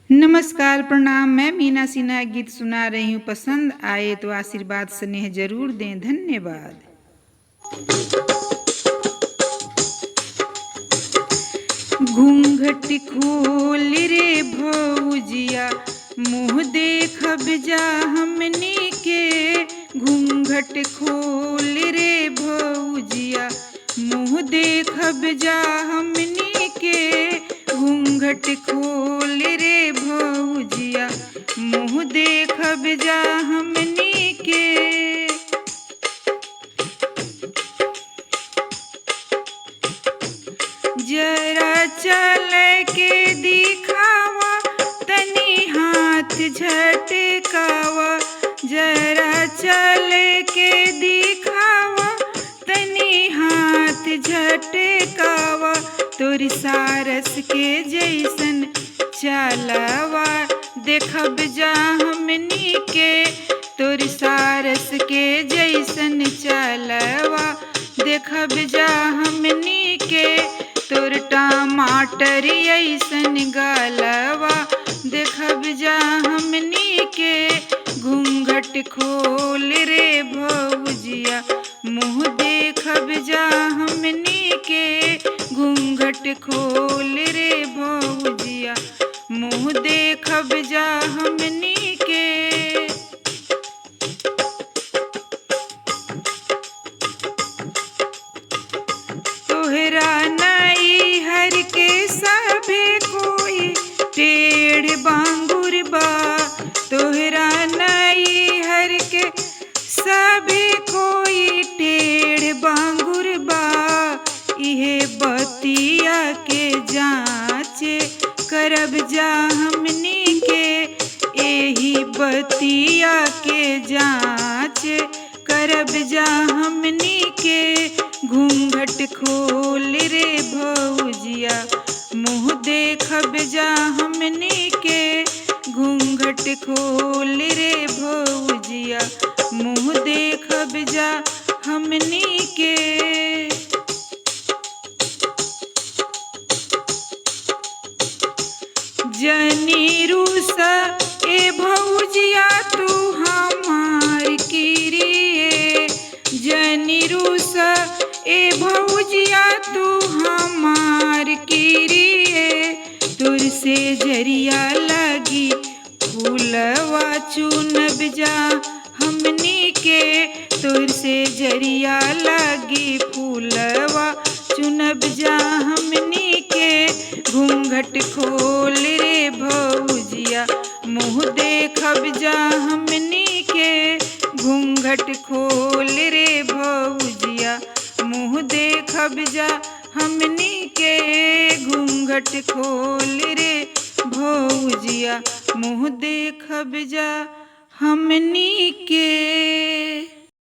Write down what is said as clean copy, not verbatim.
नमस्कार, प्रणाम। मैं मीना सिन्हा गीत सुना रही हूँ। पसंद आए तो आशीर्वाद स्नेह जरूर दें। धन्यवाद। घूंघट खोल रे भौजिया, मुँह देखब जा हमनी के। घूंघट खोल रे भौजिया, मुँह देखब जा हमनी के। घूंघट खोल रे भौजिया, मुँह देखब जा हमनी के। जरा चल के दिखावा, तनी हाथ झटकावा। जरा चल के दिखावा, तनी हाथ झटकावा। तोरी सारस के जैसन चलवा देखब जा हमनी के। तोरी सारस के जैसन चलवा देखब जा हमनी के। तोर टमाटर ऐसन गलवा देखब जा हमनी के। घूंघट खोल रे भौजिया, मुँह देखब जा हमनी के। घूंघट खोल रे भौजिया, मुँह देखब जा हमनी के। तोहरा नई हर के सभे कोई टेढ़ बांगुर बा। तोहरा नई हर के सभे कोई टेढ़ बांगुर बा। इहे बतिया के जांच करब जा हमनी के। एही बतिया के जांच करब जा हमनी के। घूंघट खोल रे भौजिया, मुँह देखब जा हमनी के। घूंघट खोल रे भौजिया, मुँह देखब जा हमनी के। जनी रूसा ए भौजिया, तू हमार किरिए। जनी रूसा ए भौजिया, तू हमार किरिए। तुर से जरिया लगी फूलवा चुनब जा हमनी के। तुर से जरिया लगी फूलवा चुनब जा हमनी के। घूंघट खोल रे भौजिया, मुँह देखब जा हमनी के। घूंघट खोल रे भौजिया, मुँह देखब जा हमनी के। घूंघट खोल रे भौजिया, मुँह देखब जा हमनी के।